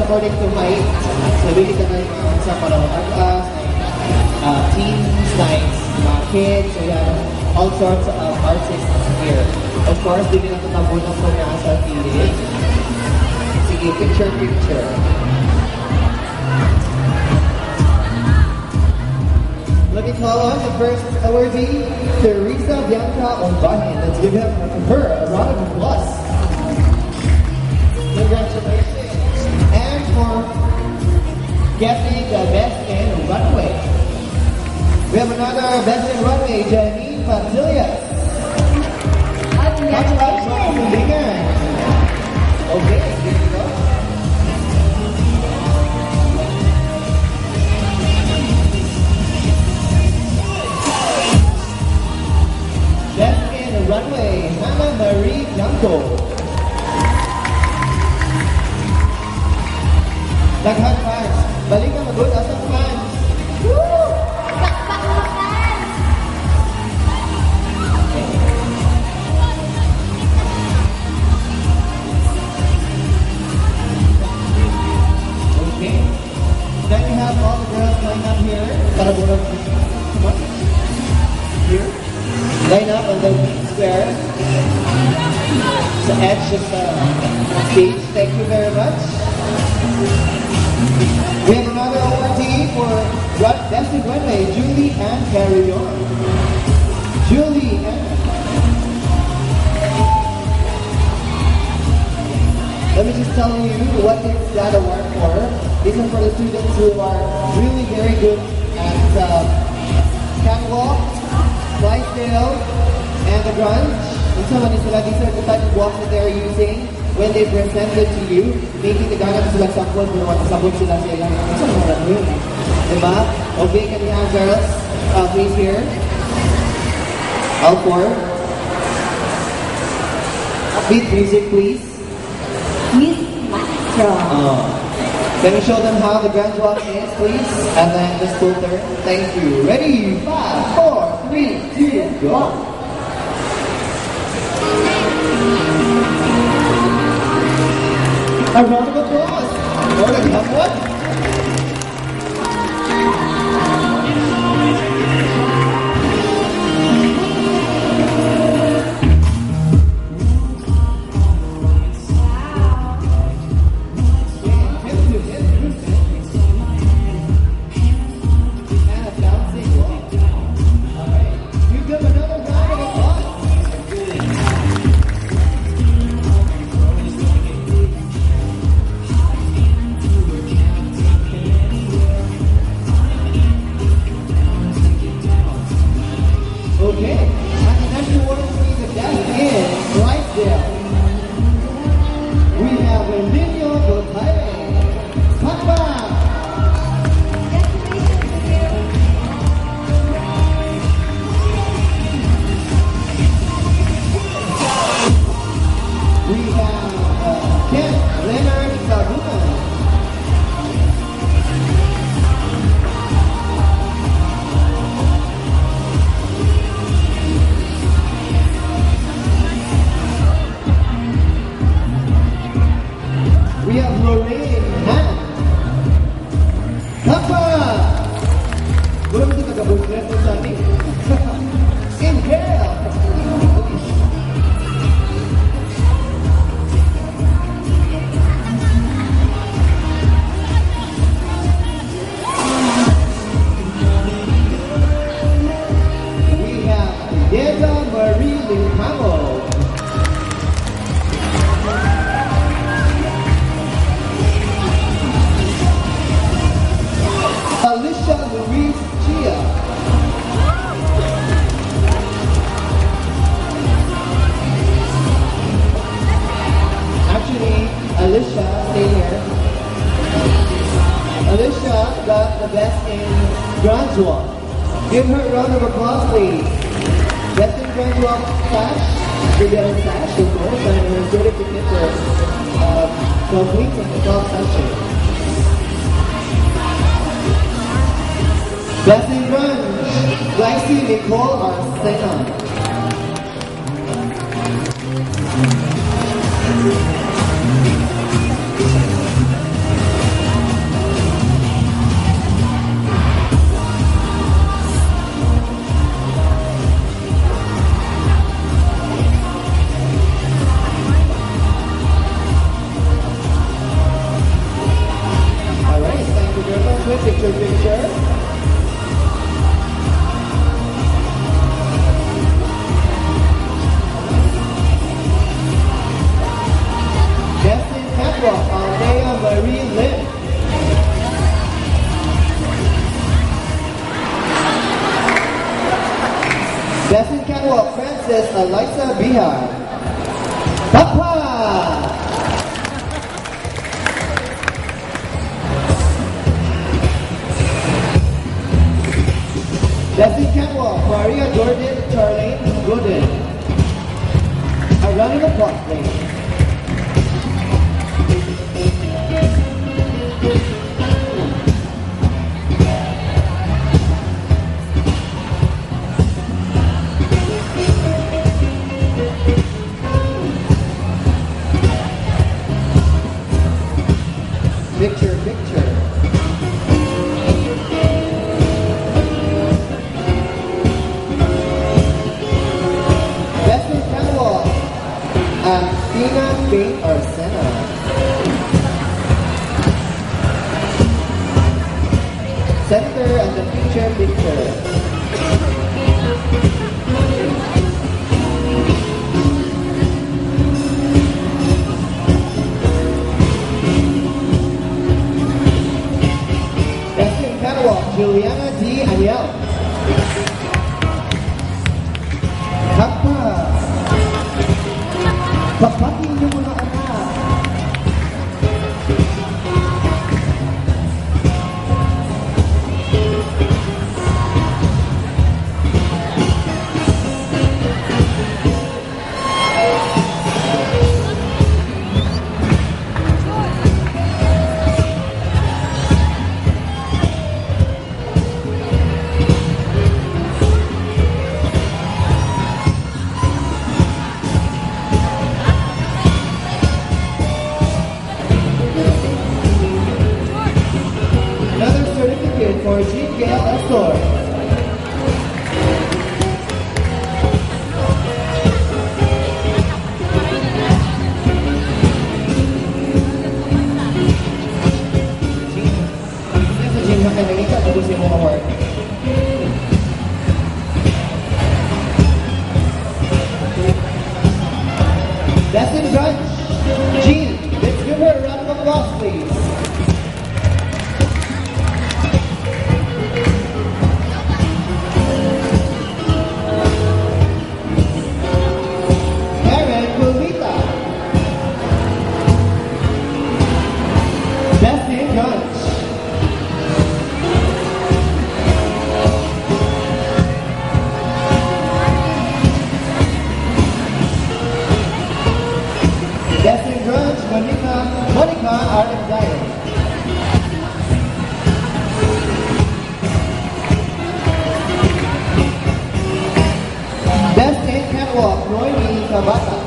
according to height. So, really ka na sa parang teens, like kids, so we have all sorts of artists here. Of course, hindi na tatabunan ko na sa kilid. Sige, picture. Let me call on the first awardee, Teresa Bianca Ombahin. Let's give her a round of applause. Congratulations. And for getting the Best in Runway, we have another Best in Runway, Janine Patillas. Congratulations. Okay, here you go. Best in Runway, Hannah Marie Bianco. Daghang fans. Balik na magod asang fans. Woo! Sakpak mo fans! Okay. Then we have all the girls lined up here. Para muna. Come on. Here. Line up on the square. The edge of the stage. Thank you very much. We have another awardee for Best in Runway, Julie Ann Carrion. Julie Ann. Let me just tell you what is that award for. These are for the students who are really very good at catwalk, Clydesdale, and the grunge. And so these are the type of walks that they're using when they present it to you. Making the gana sila sampol, pero sampol sila sila. Ito ang mga yun. Diba? Okay, can we have girls please here? All four. Beat music, please. Miss Maestro. Can you show them how the grand walk is, please? And then the scooter. Thank you. Ready? 5, 4, 3, 2, go. A round of applause. More than one. Okay, and the next award will be the Best in Clydesdale. We have Emilio Gotay. Papa! We have Ken Leonard Saguna. We have Lorraine Han. Papa! Belum kita gabungkan tadi. Inhale. We have Diego Marie Lincamo. Alicia Louise Chia. Actually, Alicia, stay here. Alicia got the best in Grand Walk. Give her a round of applause, please. Best in Grand Walk sash. She got a sash, of course, and her certificate for completing the top session. Best in Grunge, Lexi Nicole Arcena. Best in Catwalk, Francis Eliza Bihar. Papa! Best in Catwalk, Maria Jordan Charlene Gooden. A round of applause, please. Picture, picture. Best in Catwalk, Tina Faith Arsena. Center and the picture, picture. Juliana D. Aniel. Kappa. Papatin niyo mga anak. For Jean Gail Estor. Jean, makinig ka, tapusin mo ka-work. That's in front. Jean, let's give her a round of applause, please. Monica R. Diane. Best in Catwalk, Noemi Cabatas.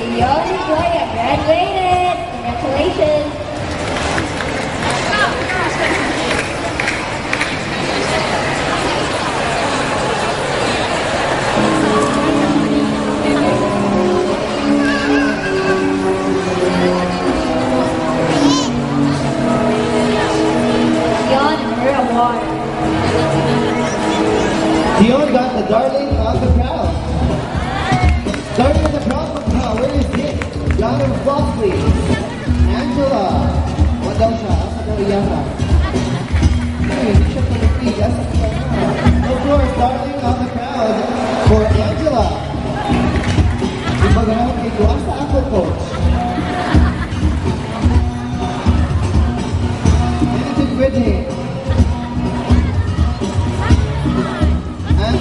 Dion Gloria graduated. Congratulations. Dion and her award. Dion got the Darling of the Crowd. Darling of the Crowd. Where is it? Round of applause, please. Angela. What daw siya? Asa daw iyaha? Ay, hindi siya tumitig. Asa siya na? Of course, Darling of the Crowd for Angela. Ibagahan ito. Asa ako, coach? Anything with him.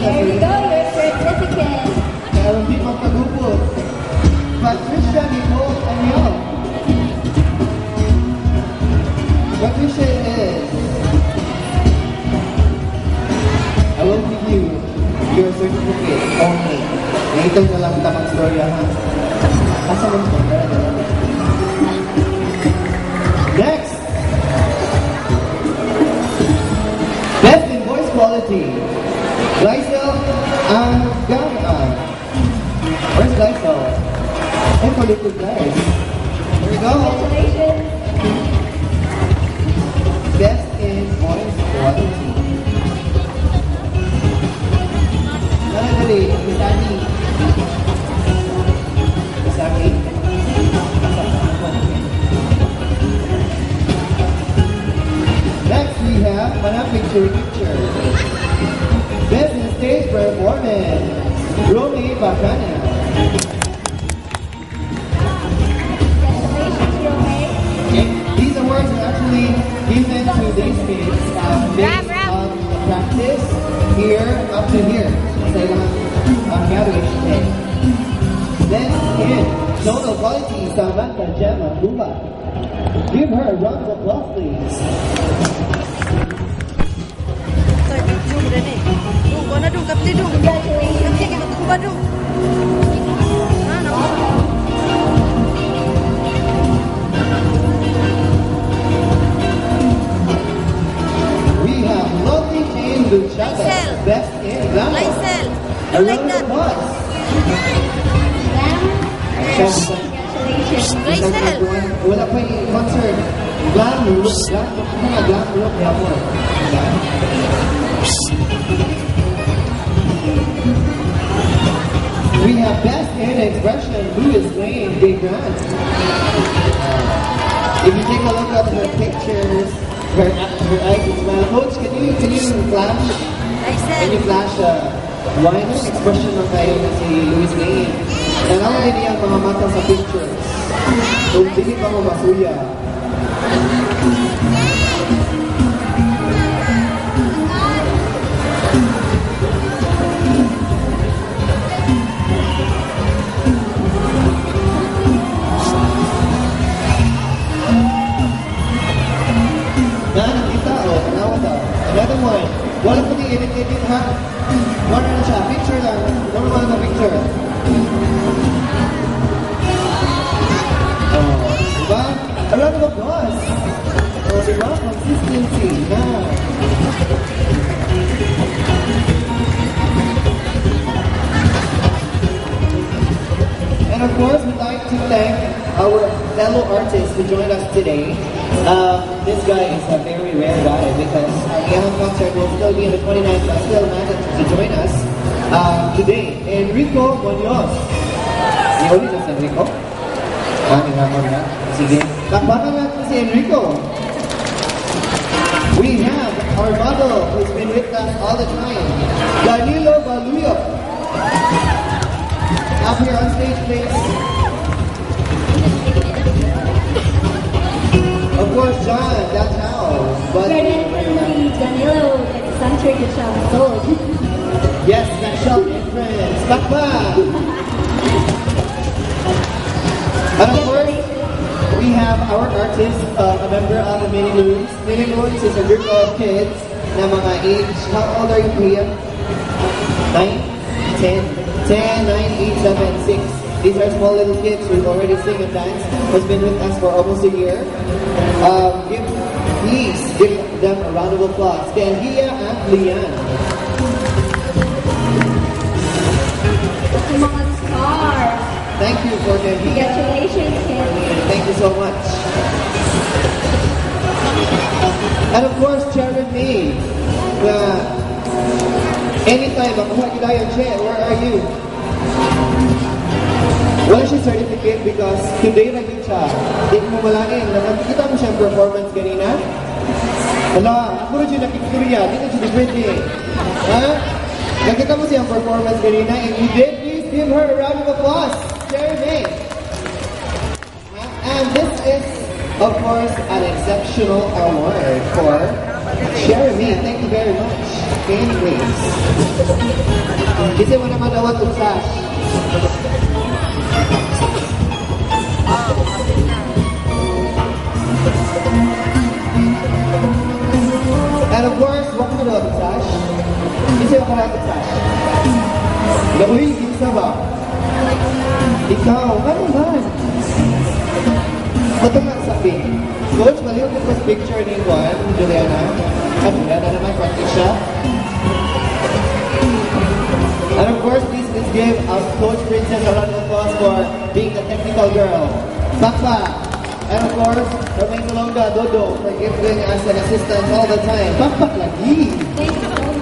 There you go, your certificate. Pero hindi magpagupot. Patricia Nicole Aniol. Patricia is, I will give you your certificate only. Later na lang tamang storya ha. Asa mo ito? Next! Best in voice quality. Lysel Angara. Where's Lysel? Hey, for little guys. Here we go. anniversary picture. Best in Stage Performance, Romy Bacana. Congratulations, Romy. Okay, these awards are actually given to these kids based on the practice here up to here. So graduation day. Then in total quality, Samantha Gemma Buba. Give her a round of applause, please. We have lovely Jane Luchata, Lysel. best in glamour. Lysel, A you like round of that? applause. Congratulations. Lysel. Wala pa yung concert. Glam look, mga glam look yapon. We have best in expression, Louis Wayne, Big Grant. If you take a look at her pictures, her eyes as well. Coach, can you flash? Can you flash why no expression ng kayo na si Louis Wayne? Nanawa din niya ang mga mata sa pictures. So, hindi pa mo masuya. Nakita, tanawa daw. Another one. Wala po di edit ha? One na siya. Picture lang. Normal na picture. Diba? A round of applause. Diba? Consistency. Na. And of course, we'd like to thank our fellow artists who joined us today. This guy is a very rare guy because our Young concert will still be on the 29th, but still managed to join us today. Enrico Munoz. Iuli na si Enrico? Hinamon na. Sige. Takbakan natin si Enrico. We have our model who's been with us all the time, Danilo Baluyo. Up here on stage, please. Of course, John, that's how. But Danilo, eccentric and siya sold. yes, special entrance. Takba! And of course, we have our artist, a member of the Mini Loons. Mini Loons is a group of kids na mga age, how old are you, Priya? 9, 10, 10, 9, 8, 7, 6. These are small little kids who already sing and dance, has been with us for almost a year. Please give them a round of applause. Ganhia and Lian. Sa mga stars. Thank you for Ganhia. Congratulations, Kenny. Thank you so much. And of course, Jeremy. Anytime, makuha kita yung chair. Where are you? Wala siya certificate because today na yun siya. Hindi mo malangin. Nakikita mo siya performance kanina? Wala. Ako rin siya nakikita. Hindi na siya depende. Ha? Nakita mo siyang performance kanina and you did. Please give her a round of applause. Jeremy. And this is, of course, an exceptional award for Jeremy. Thank you very much. Okay, please. Kasi mo naman awat ng flash. And of course, welcome to the flash. Kasi ako lang ng flash. Uy, isa ba? Ikaw, ano man? Ba't nga sabi? Coach, maliw ko sa picture ni Juan, Juliana. Juliana naman, practice siya. And of course, please give our Coach Princess a round of applause for being the technical girl. Bakba. And of course, Romain Colonga, Dodo, for giving us an assistance all the time. Bakbak lagi. Thank you so much.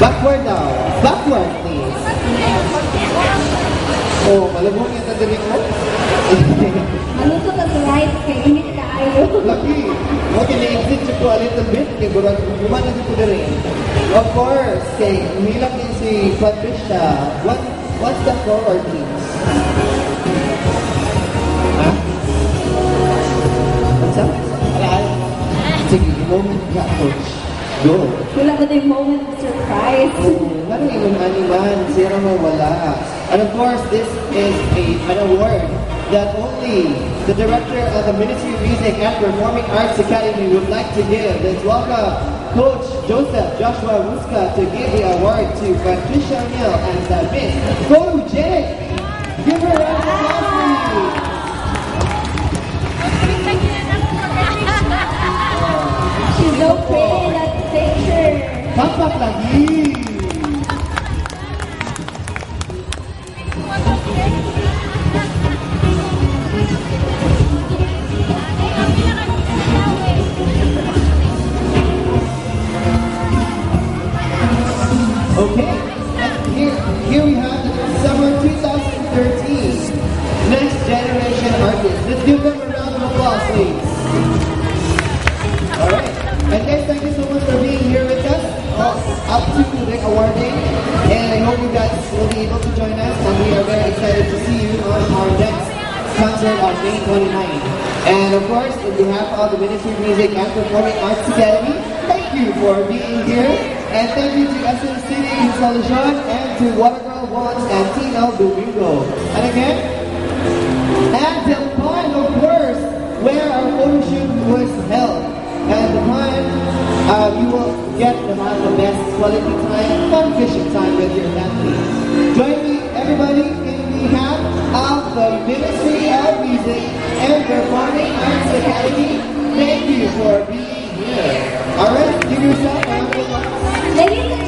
Backward now. Backward, please. Oh, malabong yung tadali ko. Maluto ka sa light kay init ka kayo. Laki. Okay, na-exit siya po a little bit. Kaya gumana dito na rin. Of course, kay umilang din si Patricia. What's the forward, please? Ha? What's up? Sige, moment ka, coach. Go. Wala ba tayong moment of surprise? Ano yung animan? Sira mo wala. And of course, this is an award that only the director of the Ministry of Music and Performing Arts Academy would like to give. Let's welcome Coach Joseph Joshua Ruska to give the award to Patricia O'Neill and Miss Photogenic. Give her a round of applause, please. She's so pretty in that picture. Tampak lagi. Okay, and here we have the summer 2013 Next Generation Artists. Let's give them a round of applause, please. Alright, and guys, thank you so much for being here with us up to the awarding, and I hope you guys will be able to join us, and we are very excited to see you on our next concert on May 29th. And of course, on behalf of the Ministry of Music and Performing Arts Academy, thank you for being here. And thank you to SM City Instalacion and to Watergirl Watch and Tino Domingo. And again, and the Pine, of course, where our photo shoot was held. And the Pine, you will get the best quality time, fun fishing time with your family. Join me, everybody, in behalf of the Ministry of Music and Performing Arts Academy. Thank you for being here. Alright, give yourself a round of applause. Ladies and